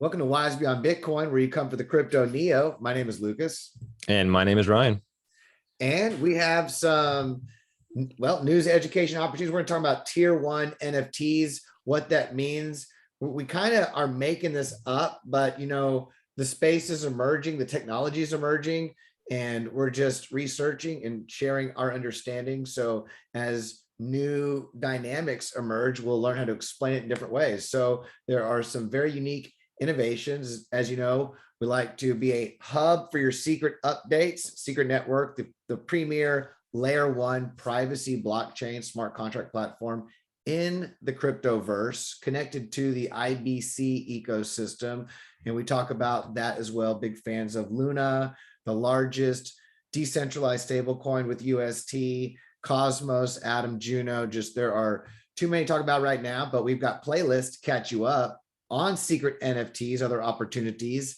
Welcome to Wise Beyond Bitcoin, where you come for the crypto Neo. My name is Lucas. And my name is Ryan. And we have some, news education opportunities. We're going to talk about tier one NFTs, what that means. We kind of are making this up, but the space is emerging, the technology is emerging, and we're just researching and sharing our understanding. So as new dynamics emerge, we'll learn how to explain it in different ways. So there are some very unique innovations. As you know, we like to be a hub for your secret updates, Secret Network, the premier layer one privacy blockchain smart contract platform in the cryptoverse, connected to the IBC ecosystem. And we talk about that as well. Big fans of Luna, the largest decentralized stablecoin with UST, Cosmos, Atom, Juno. Just there are too many to talk about right now, but we've got playlists to catch you up on secret NFTs, other opportunities.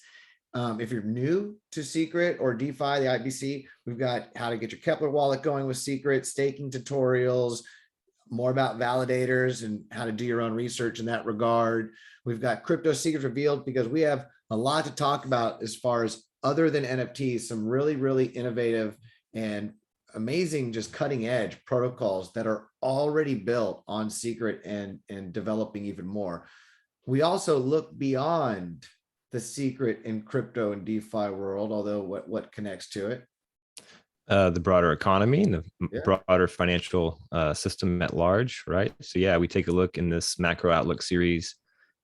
If you're new to Secret or DeFi, the IBC, we've got how to get your Kepler wallet going with Secret, staking tutorials, more about validators and how to do your own research in that regard. We've got crypto secrets revealed, because we have a lot to talk about as far as other than NFTs, some really, really innovative and amazing, just cutting edge protocols that are already built on Secret and developing even more. We also look beyond the secret in crypto and DeFi world, although what connects to it? The broader economy and the broader financial system at large, right? So yeah, we take a look in this macro outlook series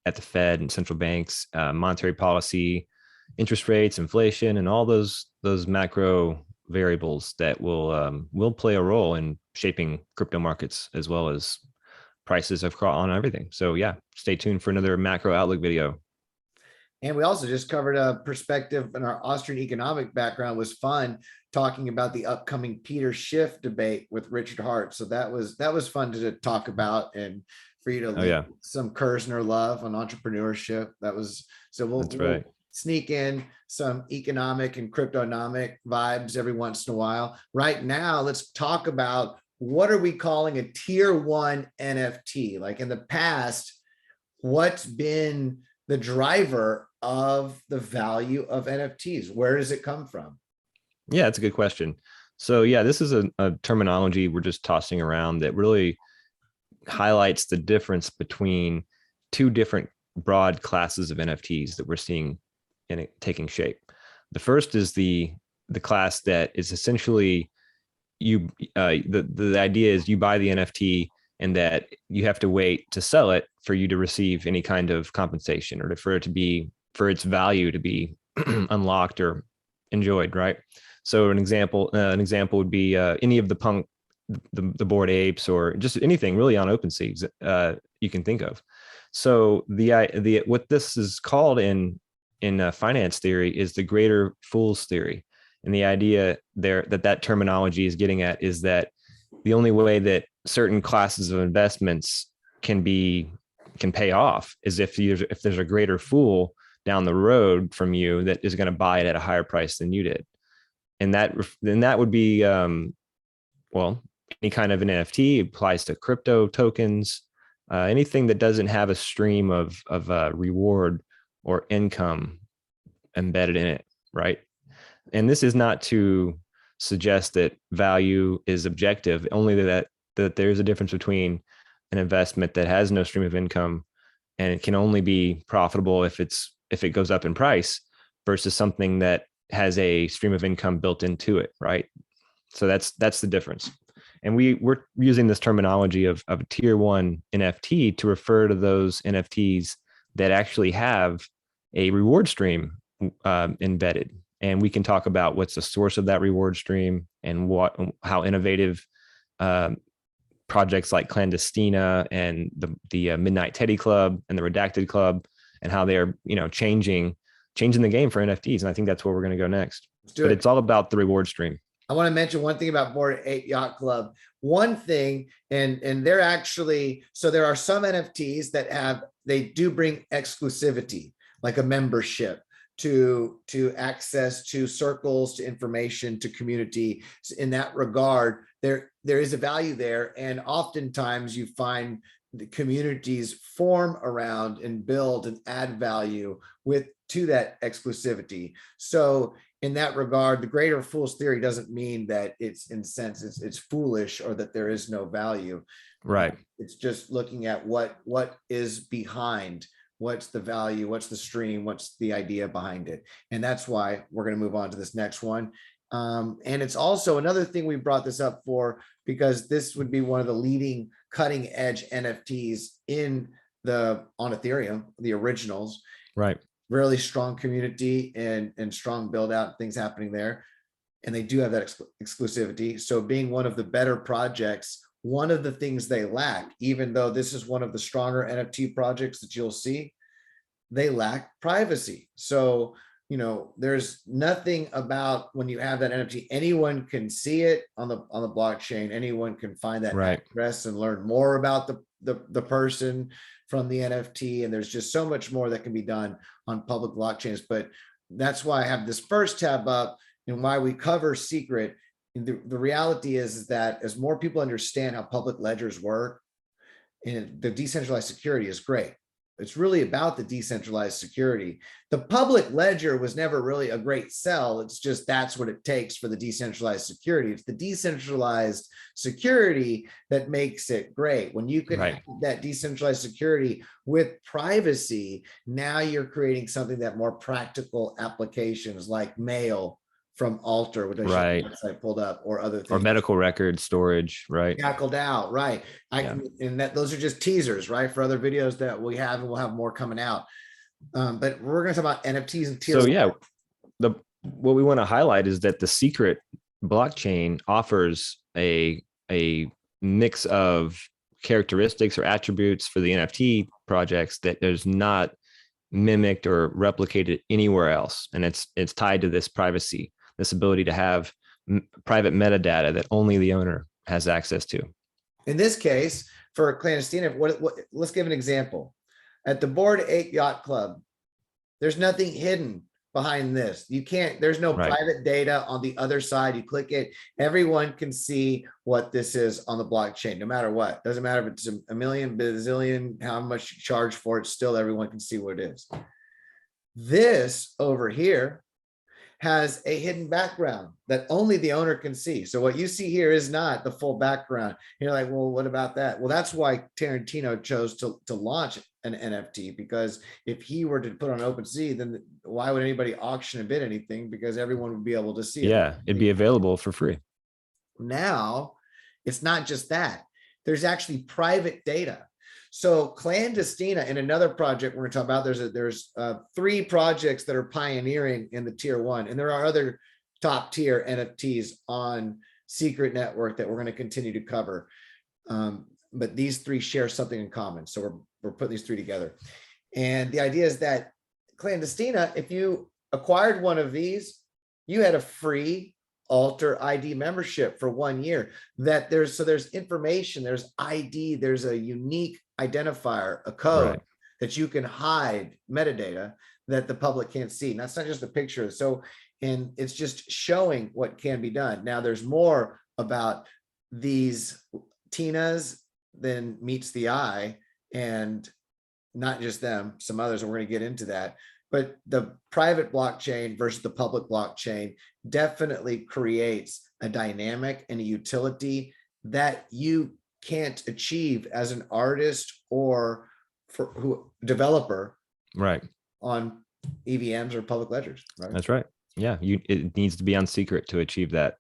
at the Fed and central banks, monetary policy, interest rates, inflation, and all those macro variables that will play a role in shaping crypto markets as well as prices on everything. So yeah, stay tuned for another macro outlook video. And we also just covered a perspective in our Austrian economic background. Was fun talking about the upcoming Peter Schiff debate with Richard Hart. So that was fun to talk about, and for you to leave some Kersner love on entrepreneurship. We'll sneak in some economic and cryptonomic vibes every once in a while. Right now, let's talk about what are we calling a tier one NFT? Like in the past, what's been the driver of the value of NFTs? Where does it come from? Yeah, it's a good question. So yeah, this is a terminology we're just tossing around that really highlights the difference between two different broad classes of NFTs that we're seeing in it taking shape. The first is the class that is essentially the idea is you buy the NFT and that you have to wait to sell it for you to receive any kind of compensation, or for its value to be unlocked or enjoyed, right? So an example would be any of the Bored Apes, or just anything really on OpenSea you can think of. So the what this is called in finance theory is the greater fool's theory. And the idea there that terminology is getting at is that the only way that certain classes of investments can pay off is if there's a greater fool down the road from you that is going to buy it at a higher price than you did. And that would be, any kind of an NFT. Applies to crypto tokens, anything that doesn't have a stream of reward or income embedded in it, right? And this is not to suggest that value is objective, only that there's a difference between an investment that has no stream of income and it can only be profitable if it goes up in price, versus something that has a stream of income built into it, right? So that's the difference. And we're using this terminology of a tier one NFT to refer to those NFTs that actually have a reward stream embedded. And we can talk about what's the source of that reward stream and how innovative projects like Clandestina and the Midnight Teddy Club and the Redacted Club, and how they are changing the game for NFTs. And I think that's where we're going to go next. But it's all about the reward stream. I want to mention one thing about Bored Ape Yacht Club. One thing, and they're actually, so there are some NFTs that they do bring exclusivity, like a membership to access to circles, to information, to community. In that regard, there is a value there. And oftentimes you find the communities form around and build and add value to that exclusivity. So in that regard, the greater fool's theory doesn't mean that it's in sense it's foolish or that there is no value. Right. It's just looking at what is behind, what's the value, what's the stream, what's the idea behind it. And that's why we're going to move on to this next one. And it's also another thing we brought this up for, because this would be one of the leading cutting edge NFTs on Ethereum, the originals. Right. Really strong community and strong build out, things happening there. And they do have that exclusivity. So being one of the better projects, one of the things they lack, even though this is one of the stronger NFT projects that you'll see, they lack privacy. So, there's nothing about when you have that NFT, anyone can see it on the blockchain. Anyone can find that address and learn more about the person from the NFT. And there's just so much more that can be done on public blockchains. But that's why I have this first tab up and why we cover secret. The reality is that as more people understand how public ledgers work, and the decentralized security is great. It's really about the decentralized security. The public ledger was never really a great sell. It's just that's what it takes for the decentralized security. It's the decentralized security that makes it great. When you can have that decentralized security with privacy, now you're creating something that more practical applications like mail from Alter, which I pulled up, or other things, or medical record storage, right? Shackled out, right? And those are just teasers, right, for other videos that we have, and we'll have more coming out. But we're going to talk about NFTs and tiers. So what we want to highlight is that the secret blockchain offers a mix of characteristics or attributes for the NFT projects that there's not mimicked or replicated anywhere else, and it's tied to this privacy. This ability to have private metadata that only the owner has access to. In this case, for Clandestina, let's give an example. At the Bored Ape Yacht Club, there's nothing hidden behind this. There's no private data on the other side. You click it, everyone can see what this is on the blockchain, no matter what. Doesn't matter if it's a million, bazillion, how much you charge for it, still everyone can see what it is. This over here has a hidden background that only the owner can see. So what you see here is not the full background. You're like, well, what about that? Well, that's why Tarantino chose to launch an NFT, because if he were to put on OpenSea, then why would anybody auction and bid anything? Because everyone would be able to see it. Yeah, it'd be available for free. Now, it's not just that. There's actually private data. So Clandestina, in another project we're going to talk about, there's 3 projects that are pioneering in the tier 1, and there are other top tier NFTs on Secret Network that we're going to continue to cover. But these 3 share something in common. So we're putting these 3 together. And the idea is that Clandestina, if you acquired one of these, you had a free Alter ID membership for 1 year. There's information, there's ID, there's a unique identifier, a code that you can hide, metadata that the public can't see. And that's not just a picture. And it's just showing what can be done. Now there's more about these Tinas than meets the eye, and not just them, some others, and we're going to get into that. But the private blockchain versus the public blockchain definitely creates a dynamic and a utility that you can't achieve as an artist or developer, on EVMs or public ledgers. Right? That's right. Yeah, it needs to be on secret to achieve that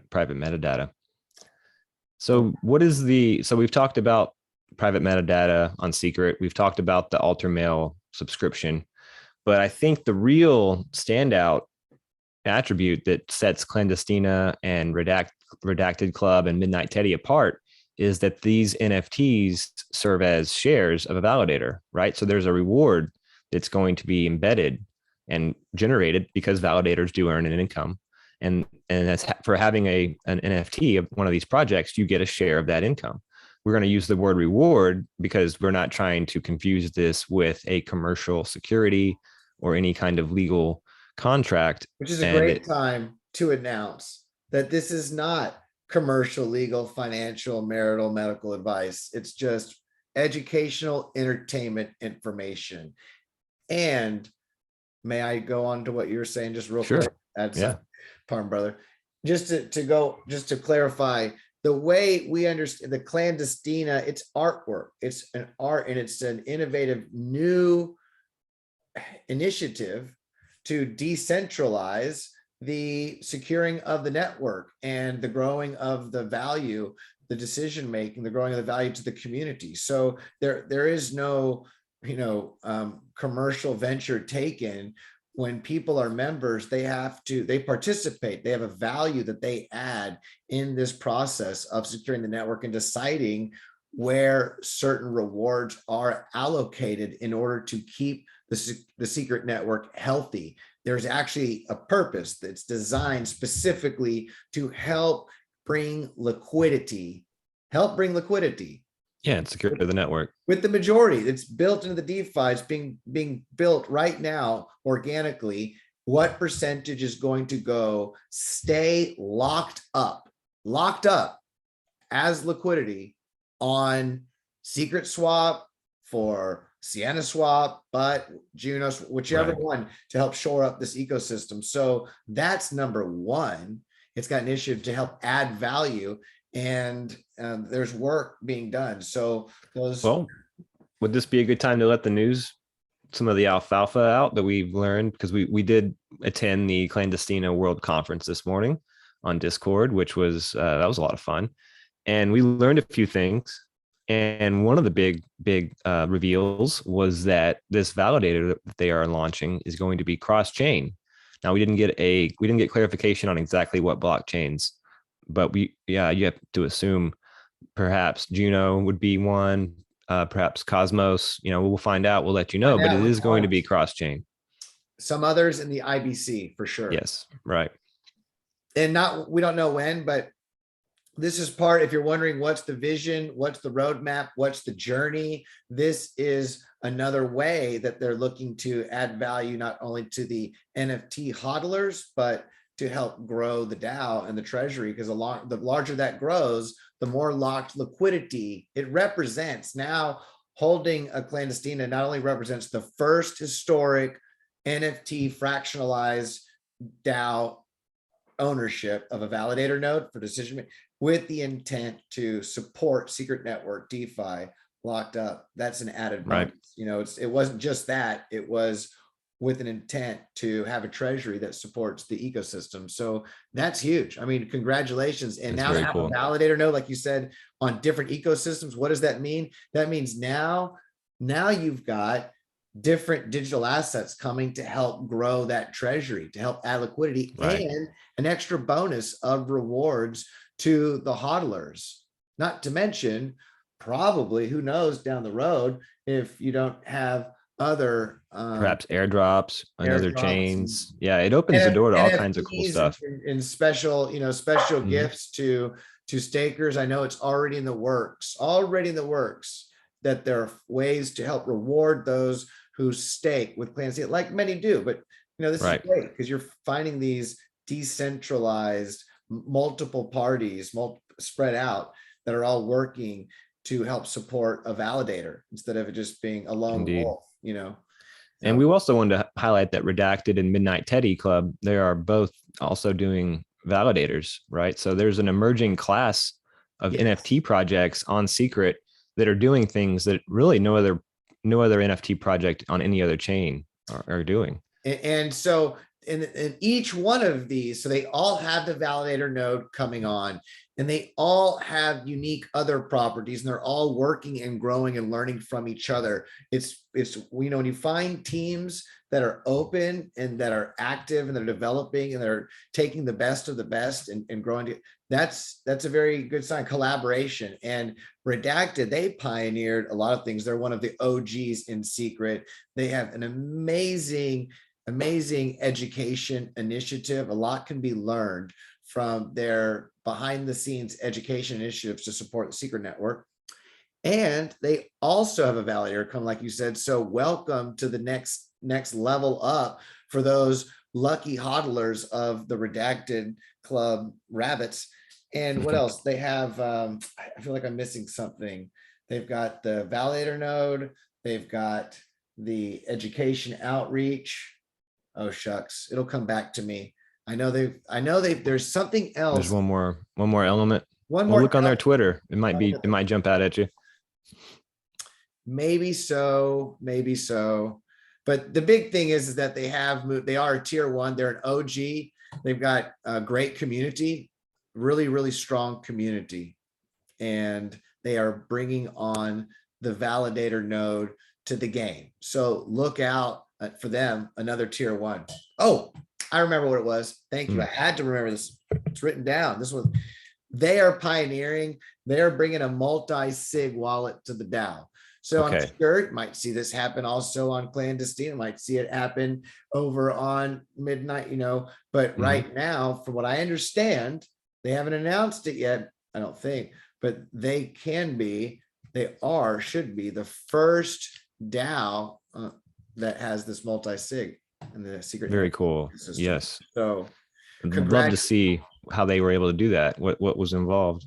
private metadata. So so we've talked about private metadata on secret. We've talked about the Alter Mail subscription. But I think the real standout attribute that sets Clandestina and Redacted Club and Midnight Teddy apart is that these NFTs serve as shares of a validator, right? So there's a reward that's going to be embedded and generated because validators do earn an income. And that's for having an NFT of one of these projects, you get a share of that income. We're going to use the word reward because we're not trying to confuse this with a commercial security or any kind of legal contract. Which is a great time to announce that this is not commercial, legal, financial, marital, medical advice. It's just educational, entertainment information. And may I go on to what you're saying just real Sure. quick? That's Yeah. Pardon, brother. Just to clarify, the way we understand the Clandestina, it's artwork. It's an art, and it's an innovative new initiative to decentralize the securing of the network and the growing of the value, the decision making, the growing of the value to the community. So there is no, commercial venture taken. When people are members, they participate, they have a value that they add in this process of securing the network and deciding where certain rewards are allocated in order to keep the secret network healthy. There's actually a purpose that's designed specifically to help bring liquidity. Yeah, it's secure to the network. With the majority, it's built into the DeFi. It's being built right now organically. What percentage is going to go stay locked up as liquidity on Secret Swap, for Sienna Swap, but Junos, whichever one, to help shore up this ecosystem. So that's number one. It's got an initiative to help add value, and there's work being done. So well, would this be a good time to let the news, some of the alfalfa out that we've learned? Because we did attend the Clandestina World Conference this morning on Discord, which was that was a lot of fun, and we learned a few things. And one of the big reveals was that this validator that they are launching is going to be cross-chain. Now, we didn't get clarification on exactly what blockchains, but you have to assume perhaps Juno would be one, perhaps Cosmos. We'll find out. We'll let you know, but it is going to be cross-chain. Some others in the IBC for sure. Yes, right. And we don't know when, but this is part, if you're wondering what's the vision, what's the roadmap, what's the journey, this is another way that they're looking to add value, not only to the NFT hodlers, but to help grow the DAO and the treasury, because the larger that grows, the more locked liquidity it represents. Now, holding a Clandestina not only represents the first historic NFT fractionalized DAO ownership of a validator node for decision making, with the intent to support secret network DeFi locked up. That's an added bonus. It wasn't just that, it was with an intent to have a treasury that supports the ecosystem. So that's huge. I mean, congratulations. And now to have a validator node, like you said, on different ecosystems, what does that mean? That means now you've got different digital assets coming to help grow that treasury, to help add liquidity, and an extra bonus of rewards to the hodlers. Not to mention, probably, who knows down the road, if you don't have other perhaps airdrops and other chains. Yeah, it opens the door to all kinds of cool stuff. And special gifts to stakers. I know it's already in the works, that there are ways to help reward those who stake with Clandestina, like many do. But this is great because you're finding these decentralized, multiple parties, spread out, that are all working to help support a validator instead of it just being a lone wolf. And we also wanted to highlight that Redacted and Midnight Teddy Club, they are both also doing validators, right? So there's an emerging class of NFT projects on Secret that are doing things that really no other NFT project on any other chain are doing. And so in each one of these, so they all have the validator node coming on, and they all have unique other properties, and they're all working and growing and learning from each other. It's when you find teams that are open and that are active and they're developing and they're taking the best of the best and growing, that's a very good sign. Collaboration. And Redacted, they pioneered a lot of things. They're one of the OGs in Secret. They have an amazing education initiative. A lot can be learned from their behind the scenes education initiatives to support the Secret network. And they also have a validator come, like you said. So welcome to the next level up for those lucky hodlers of the Redacted Club rabbits. And what else? They have, I feel like I'm missing something. they've got the validator node, they've got the education outreach. Oh shucks, it'll come back to me. I know there's something There's else. one more element. One Well, more. look on their Twitter. It might jump out at you. Maybe so, maybe so. But the big thing is that they have moved, they are a tier one, they're an OG. They've got a great community, really, really strong community. And they are bringing on the validator node to the game. So look out for them, another tier one. Oh, I remember what it was. Thank you. I had to remember this. It's written down. This one, they are pioneering. They're bringing a multi-sig wallet to the DAO. So I'm sure you might see this happen also on Clandestina, might see it happen over on Midnight, but right now, from what I understand, they haven't announced it yet, I don't think, but they should be the first DAO that has this multi-sig and the secret. Very cool. System. Yes. So I'd love to see how they were able to do that. What was involved.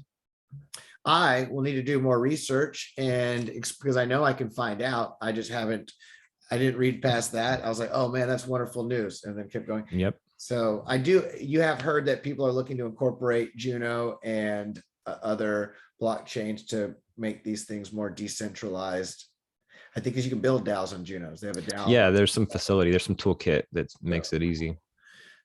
I will need to do more research, and because I know I can find out, I didn't read past that. I was like, oh man, that's wonderful news. And then kept going. Yep. So you have heard that people are looking to incorporate Juno and other blockchains to make these things more decentralized. I think because you can build DAOs on Junos. They have a DAO. Yeah, there's some facility, there's some toolkit that makes it easy.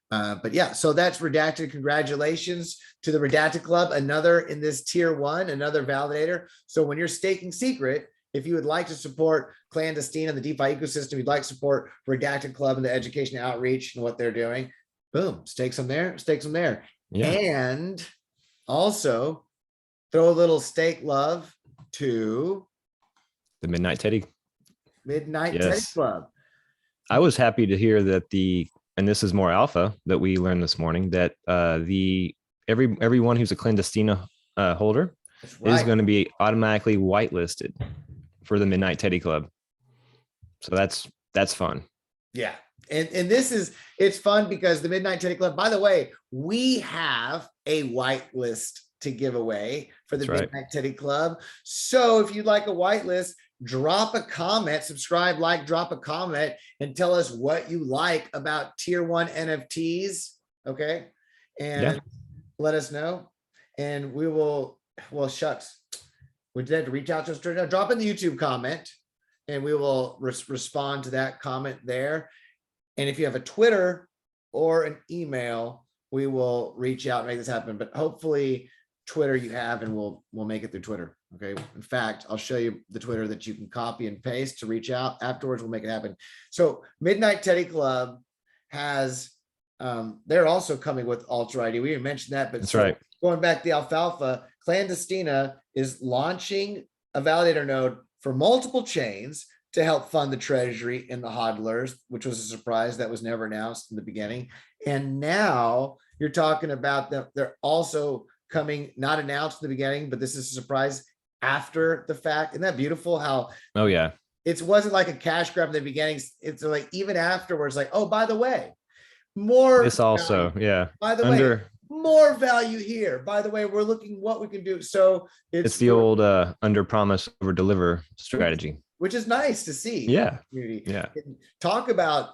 But yeah, so that's Redacted. Congratulations to the Redacted Club, another in this tier one, another validator. So when you're staking secret, if you would like to support Clandestina and the DeFi ecosystem, you'd like to support Redacted Club and the education outreach and what they're doing, boom, stake some there, stake some there. Yeah. And also throw a little stake love to the Midnight Teddy Teddy Club. I was happy to hear that and this is more alpha that we learned this morning, that everyone who's a Clandestina holder is going to be automatically whitelisted for the Midnight Teddy Club. So that's fun. Yeah. And it's fun because the Midnight Teddy Club, by the way, we have a whitelist to give away for the Midnight Teddy Club. So if you'd like a whitelist, drop a comment, subscribe, like, drop a comment, and tell us what you like about tier one NFTs. Okay. And let us know. And we will, well, shucks. We did have to reach out to us. Drop in the YouTube comment and we will respond to that comment there. And if you have a Twitter or an email, we will reach out and make this happen. But hopefully Twitter you have, and we'll make it through Twitter. Okay. In fact, I'll show you the Twitter that you can copy and paste to reach out. Afterwards, we'll make it happen. So Midnight Teddy Club has, they're also coming with Ultra ID. We didn't mention that, but going back to the alfalfa, Clandestina is launching a validator node for multiple chains to help fund the treasury and the hodlers, which was a surprise that was never announced in the beginning. And now you're talking about them. They're also coming, not announced in the beginning, but this is a surprise after the fact. Isn't that beautiful how, oh yeah, it wasn't like a cash grab in the beginning. It's like even afterwards, like, oh, by the way, more this also value. Yeah, by the way, more value here. By the way, we're looking what we can do. So it's the old under promise over deliver strategy, which is nice to see. Yeah. Yeah. Talk about,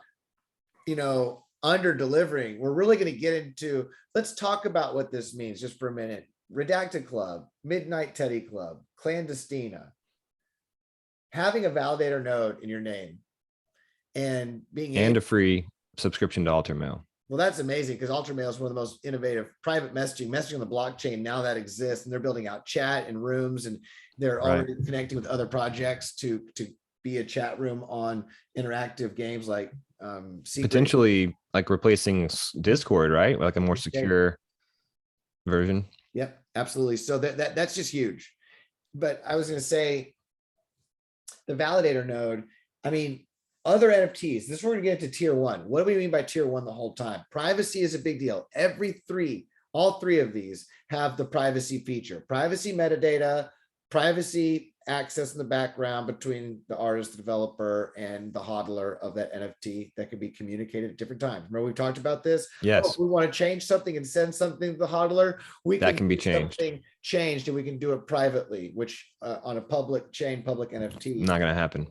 under delivering. We're really going to get into, let's talk about what this means just for a minute. Redacted Club, Midnight Teddy Club, Clandestina, having a validator node in your name and being a free subscription to Ultramail. Well, that's amazing because Ultramail is one of the most innovative private messaging on the blockchain now that exists, and they're building out chat and rooms, and they're already connecting with other projects to be a chat room on interactive games like potentially like replacing Discord, right? Like a more secure version. Yep, absolutely. So that's just huge. But I was going to say the validator node, I mean, other NFTs, this is where we're going to get to tier one. What do we mean by tier one the whole time? Privacy is a big deal. All three of these have the privacy feature, privacy metadata, privacy access in the background between the artist, the developer, and the hodler of that NFT that can be communicated at different times. Remember, we talked about this. Yes. If we want to change something and send something to the hodler, we That can be do changed. something changed, and we can do it privately, which on a public chain, public NFT. Not going to happen.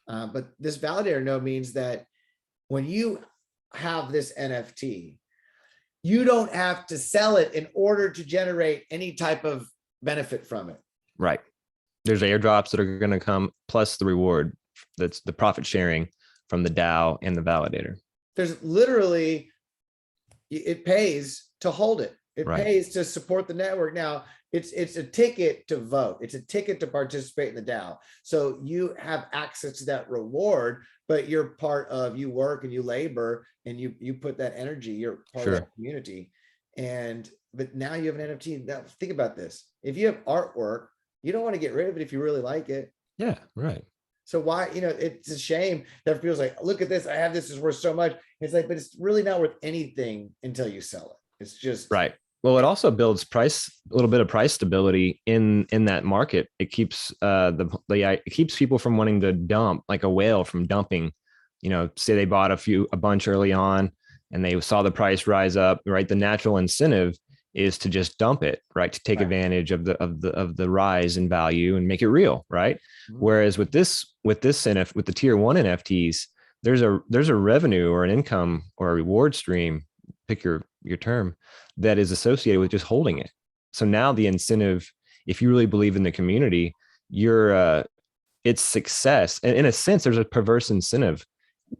But this validator node means that when you have this NFT, you don't have to sell it in order to generate any type of benefit from it. Right. There's airdrops that are going to come, plus the reward. That's the profit sharing from the DAO and the validator. There's literally, it pays to hold it. It Right. pays to support the network. Now, it's a ticket to vote. It's a ticket to participate in the DAO. So you have access to that reward, but you're part of, you work and you labor and you put that energy, you're part of that community. But now you have an NFT. Now think about this. If you have artwork, you don't want to get rid of it if you really like it. Yeah, right. So why, it's a shame that people's like, look at this, I have this, is worth so much. It's like, but it's really not worth anything until you sell it. It's just right. Well, it also builds a little bit of price stability in that market. It keeps it keeps people from wanting to dump, like a whale from dumping. Say they bought a bunch early on and they saw the price rise up, right? The natural incentive is to just dump it, right? To take advantage of the rise in value and make it real, right? Mm-hmm. Whereas with the tier 1 NFTs, there's a revenue or an income or a reward stream, pick your term, that is associated with just holding it. So now the incentive, if you really believe in the community, it's success. And in a sense, there's a perverse incentive.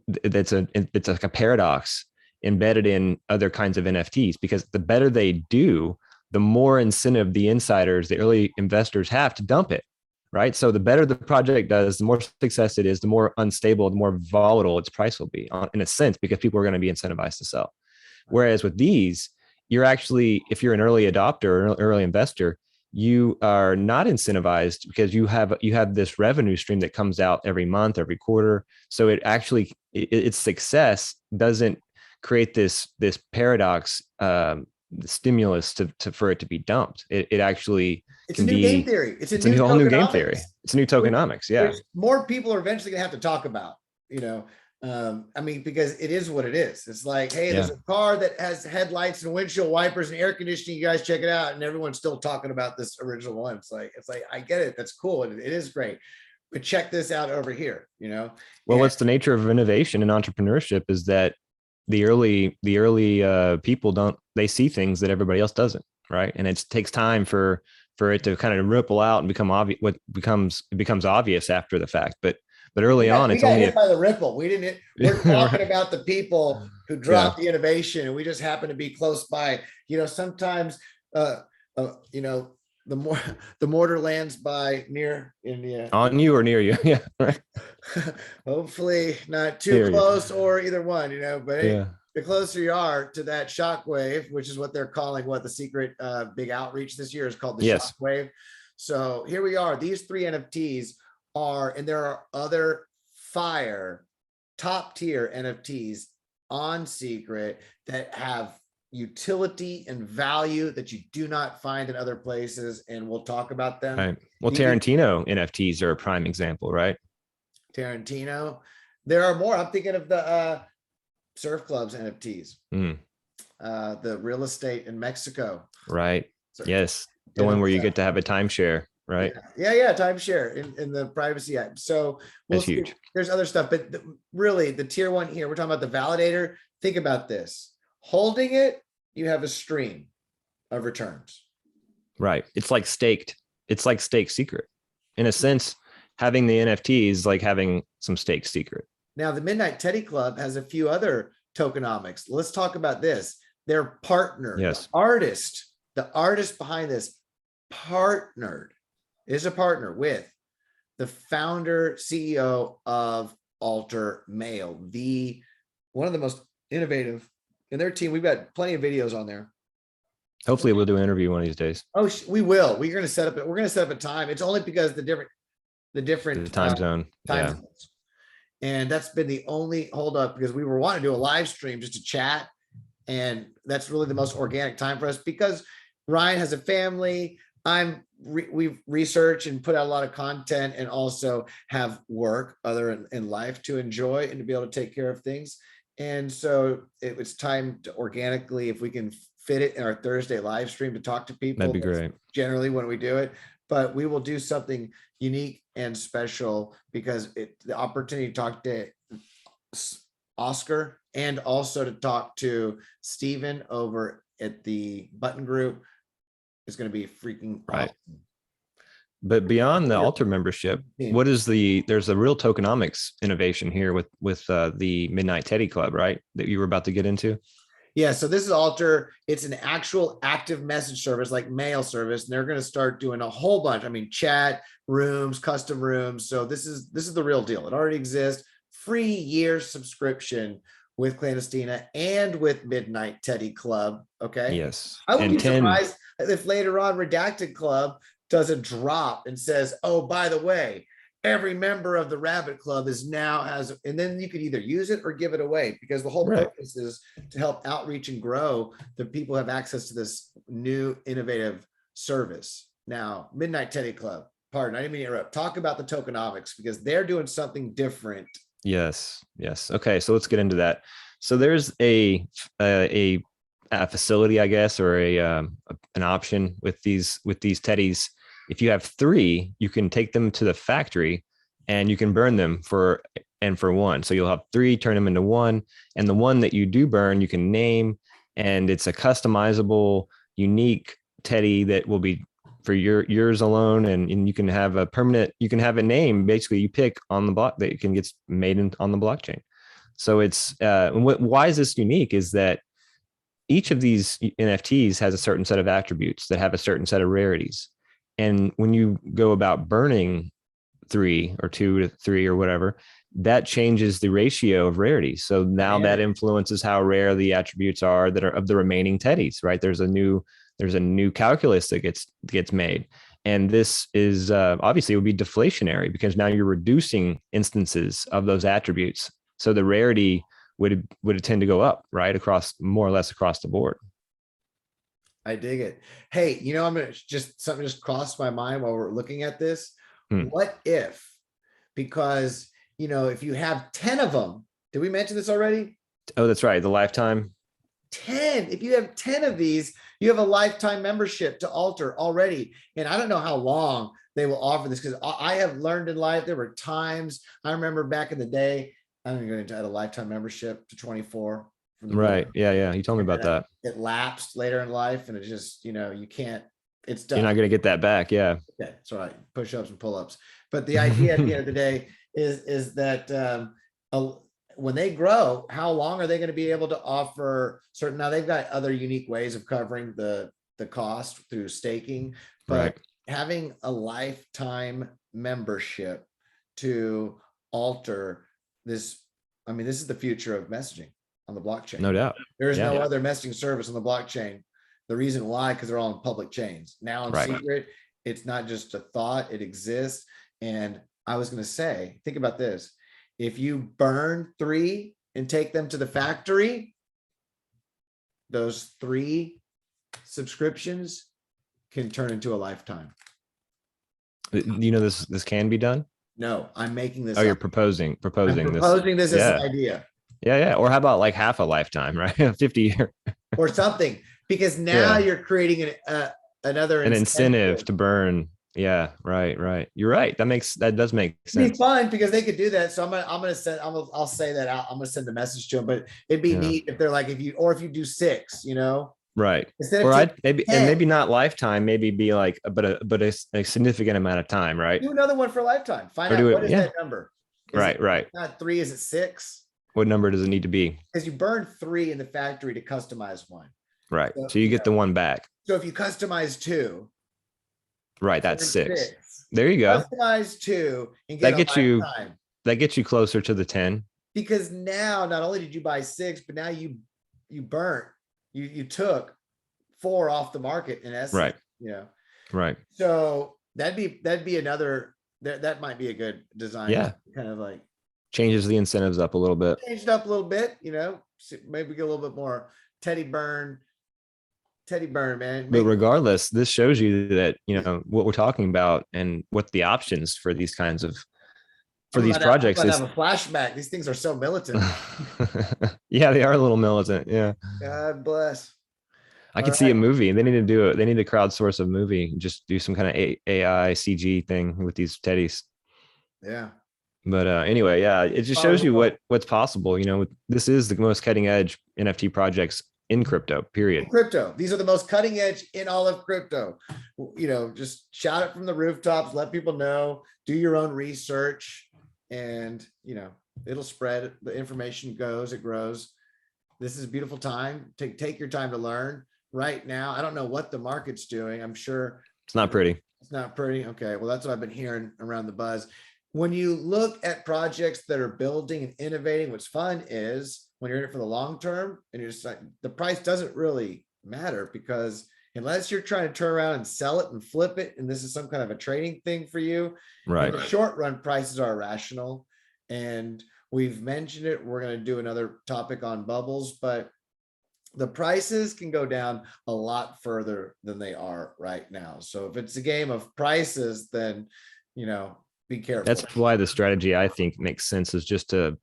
It's like a paradox embedded in other kinds of NFTs, because the better they do, the more incentive the insiders, the early investors have to dump it, right? So the better the project does, the more success it is, the more unstable, the more volatile its price will be, in a sense, because people are going to be incentivized to sell. Whereas with these, you're actually, if you're an early adopter or an early investor, you are not incentivized because you have this revenue stream that comes out every month, every quarter. So it actually, its success doesn't create this paradox stimulus for it to be dumped. It actually it's a new game theory. It's a whole new game theory. It's a new tokenomics. Yeah. Which more people are eventually gonna have to talk about, because it is what it is. It's like, hey, there's a car that has headlights and windshield wipers and air conditioning. You guys check it out. And everyone's still talking about this original one. It's like, I get it. That's cool. It is great. But check this out over here, Well, what's the nature of innovation and entrepreneurship is that the early people they see things that everybody else doesn't, right? And it takes time for it to kind of ripple out and become obvious. It becomes obvious after the fact, but early on, it's only hit by the ripple. We're talking about the people who dropped the innovation, and we just happen to be close by. Sometimes, the mortar lands by near India. On you or near you. Yeah. Right. Hopefully not too close or either one, but the closer you are to that shockwave, which is what they're calling the secret big outreach this year is called the shockwave. So here we are. These 3 NFTs and there are other fire top tier NFTs on Secret that have utility and value that you do not find in other places, and we'll talk about them. Right. Well, Tarantino NFTs are a prime example, right? Tarantino. There are more. I'm thinking of the surf clubs NFTs, the real estate in Mexico. Right. Yes. The one where you get to have a timeshare, right? Yeah. Timeshare in the privacy act. So that's huge. There's other stuff, but really the tier 1 here, we're talking about the validator. Think about this. Holding it, you have a stream of returns. Right. It's like staked secret. In a sense, having the NFT is like having some staked secret. Now, the Midnight Teddy Club has a few other tokenomics. Let's talk about this. Their partner, the artist behind this is a partner with the founder, CEO of Alter Mail, one of the most innovative in their team. We've got plenty of videos on there. Hopefully we'll do an interview one of these days. Oh, we will. We're going to set up a time. It's only because the different time zone. Zones. And that's been the only hold up, because we were wanting to do a live stream just to chat. And that's really the most organic time for us, because Ryan has a family. we've researched and put out a lot of content, and also have work other in life to enjoy and to be able to take care of things. And so it was time to organically, if we can fit it in our Thursday live stream, to talk to people. That'd be great. Generally when we do it, but we will do something unique and special, because the opportunity to talk to Oscar and also to talk to Steven over at the Button Group is going to be freaking Right. awesome. But beyond the Alter membership, what is there's a real tokenomics innovation here with the Midnight Teddy Club, right? That you were about to get into. Yeah, so this is Alter. It's an actual active message service, like mail service, and they're going to start doing a whole bunch. I mean, chat rooms, custom rooms. So this is the real deal. It already exists. Free year subscription with Clandestina and with Midnight Teddy Club. Okay. Yes. I would be surprised if later on Redacted Club does a drop and says, "Oh, by the way, every member of the Rabbit Club is now has," and then you could either use it or give it away, because the whole purpose is to help outreach and grow the people who have access to this new innovative service. Now, Midnight Teddy Club, pardon, I didn't mean to interrupt. Talk about the tokenomics, because they're doing something different. Yes. Yes. Okay. So let's get into that. So there's a facility, I guess, or an option with these teddies. If you have 3, you can take them to the factory and you can burn them for 1. So you'll have 3, turn them into 1. And the one that you do burn, you can name, and it's a customizable, unique teddy that will be for yours alone. And you can have a permanent, you can have a name, basically you pick on the block that you can get made on the blockchain. So it's, why is this unique is that each of these NFTs has a certain set of attributes that have a certain set of rarities. And when you go about burning 3 or 2 to 3 or whatever, that changes the ratio of rarity. So now that influences how rare the attributes are that are of the remaining teddies, right? There's a new calculus that gets made. And this is obviously it would be deflationary, because now you're reducing instances of those attributes. So the rarity would tend to go up, right? More or less across the board. I dig it. Hey, I'm gonna something just crossed my mind while we're looking at this. What if, because if you have 10 of them, did we mention this already? Oh, that's right. The lifetime. 10. If you have 10 of these, you have a lifetime membership to Alter already. And I don't know how long they will offer this, because I have learned in life, there were times, I remember back in the day, I'm going to add a lifetime membership to 24. Right. Yeah. You told me about that. It lapsed later in life, and it just, you can't, it's done. You're not going to get that back. Yeah. Okay. It's all right. Push-ups and pull-ups. But the idea at the end of the day is that when they grow, how long are they going to be able to offer certain, now they've got other unique ways of covering the cost through staking, but having a lifetime membership to Alter this, I mean, this is the future of messaging on the blockchain. No doubt. There is no other messaging service on the blockchain. The reason why, because they're all in public chains. Now in secret, it's not just a thought, it exists. And I was going to say, think about this. If you burn 3 and take them to the factory, those 3 subscriptions can turn into a lifetime. This can be done? No, I'm making this. Oh, you're proposing I'm proposing this as an idea. Yeah. Or how about like half a lifetime, right? 50 year or something, because now you're creating another incentive to burn. Yeah, right. You're right. That does make sense. It'd be fun, because they could do that. So I'll say that out. I'm gonna send a message to them, but it'd be neat if they're like, if you do 6, right. Instead or of maybe not lifetime, maybe be like, but a significant amount of time, right? Do another one for a lifetime. Find out what is that number. Right. Not 3, is it 6? What number does it need to be? Because you burn 3 in the factory to customize 1. Right. So you get the 1 back. So if you customize 2. Right, that's 6. There you go. Customize 2 and get that gets you closer to the 10. Because now not only did you buy 6, but now you burnt, you took 4 off the market in essence. Right. Right. So that'd be another, that might be a good design. Yeah. Kind of like changes the incentives up a little bit. Changed up a little bit, maybe get a little bit more teddy burn Teddy burn, man. But regardless, this shows you that, what we're talking about and what the options for these kinds of, for these projects I'm is. have a flashback. These things are so militant. Yeah, they are a little militant. Yeah. God bless. I could see a movie. They need to do it. They need to crowdsource a movie, just do some kind of AI CG thing with these teddies. Yeah. But anyway, yeah, it just shows you what's possible. This is the most cutting edge NFT projects in crypto, period. Crypto. These are the most cutting edge in all of crypto. Just shout it from the rooftops, let people know, do your own research, and it'll spread. The information goes, it grows. This is a beautiful time. Take your time to learn. Right now, I don't know what the market's doing. I'm sure it's not pretty. It's not pretty. Okay. Well, that's what I've been hearing around the buzz. When you look at projects that are building and innovating, what's fun is when you're in it for the long term and you're just like, the price doesn't really matter, because unless you're trying to turn around and sell it and flip it, and this is some kind of a trading thing for you, right? In the short run, prices are irrational. And we've mentioned it. We're going to do another topic on bubbles, but the prices can go down a lot further than they are right now. So if it's a game of prices, then, be careful. That's why the strategy, I think, makes sense, is just to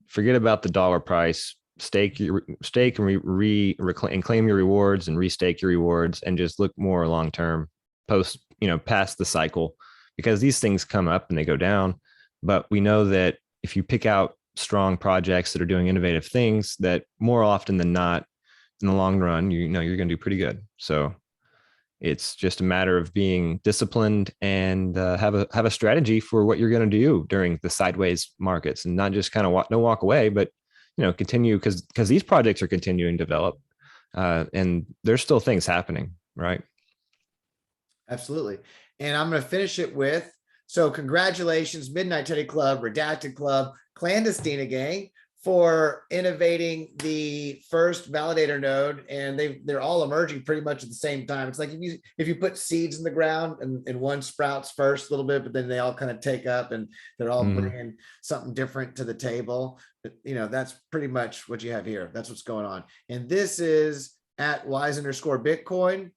forget about the dollar price, stake and and claim your rewards and restake your rewards, and just look more long-term past the cycle, because these things come up and they go down. But we know that if you pick out strong projects that are doing innovative things, that more often than not, in the long run, you're going to do pretty good. So it's just a matter of being disciplined and have a strategy for what you're going to do during the sideways markets, and not just kind of walk away, but continue, because these projects are continuing to develop, and there's still things happening, right? Absolutely. And I'm going to finish it with, so congratulations, Midnight Teddy Club, Redacted Club, Clandestina gang, for innovating the first validator node, and they're all emerging pretty much at the same time. It's like if you put seeds in the ground and one sprouts first a little bit, but then they all kind of take up and they're all bringing something different to the table. But, that's pretty much what you have here. That's what's going on. And this is at wise_Bitcoin.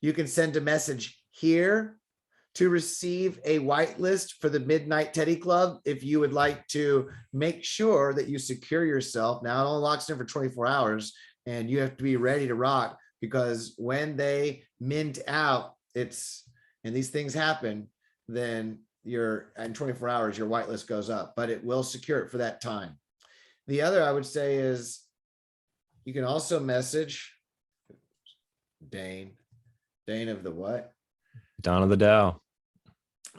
You can send a message here to receive a whitelist for the Midnight Teddy Club. If you would like to make sure that you secure yourself, now it only locks in for 24 hours, and you have to be ready to rock, because when they mint out, and these things happen, then in 24 hours, your whitelist goes up, but it will secure it for that time. The other I would say is you can also message Dane of the what? Dawn of the Dow.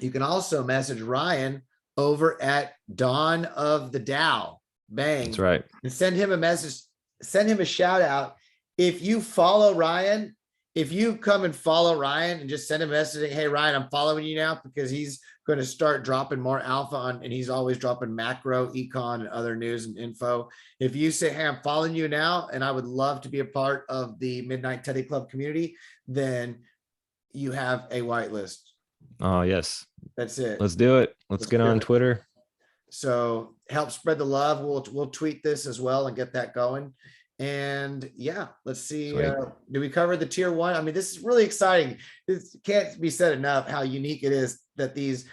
You can also message Ryan over at Dawn of the Dow. Bang. That's right. And send him a message, send him a shout out. If you follow Ryan, if you come and follow Ryan and just send him a message, hey, Ryan, I'm following you now, because he's going to start dropping more alpha and he's always dropping macro, econ, and other news and info. If you say, hey, I'm following you now, and I would love to be a part of the Midnight Teddy Club community, then you have a whitelist. Oh, yes. That's it. Let's do it. Let's get on Twitter. So help spread the love. We'll tweet this as well and get that going. And yeah, let's see. Do we cover the tier one? I mean, this is really exciting. This can't be said enough how unique it is that the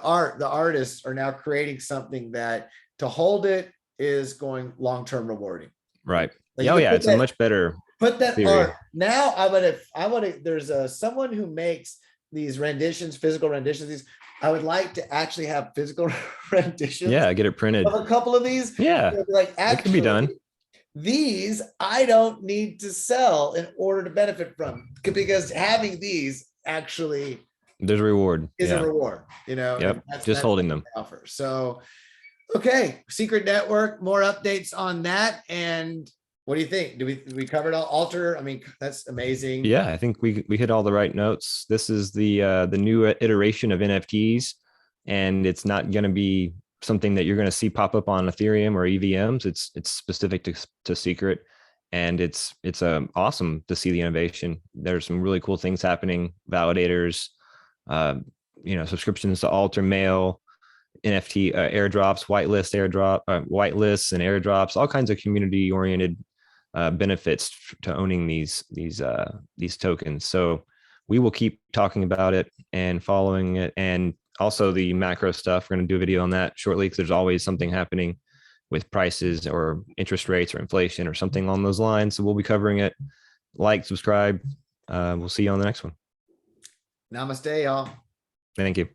artists are now creating something that to hold it is going long-term rewarding. Right. Like, it's a much better. Put that art. Now I want to, there's someone who makes these renditions, physical renditions. I would like to actually have physical renditions. Yeah, get it printed. Of a couple of these. Yeah, like, it can be done. These I don't need to sell in order to benefit from, because having these actually there's a reward. Is a reward, Yep. That's holding them. Offer. So, okay, Secret Network, more updates on that. And what do you think? Do we cover it all? Alter? I mean, that's amazing. Yeah, I think we hit all the right notes. This is the new iteration of NFTs, and it's not going to be something that you're going to see pop up on Ethereum or EVMs. It's specific to Secret, and it's awesome to see the innovation. There's some really cool things happening. Validators, subscriptions to Alter Mail, NFT airdrops, whitelists and airdrops, all kinds of community oriented benefits to owning these tokens. So we will keep talking about it and following it, and also the macro stuff. We're going to do a video on that shortly because there's always something happening with prices or interest rates or inflation or something along those lines. So we'll be covering it. Like, subscribe. We'll see you on the next one. Namaste, y'all. Thank you.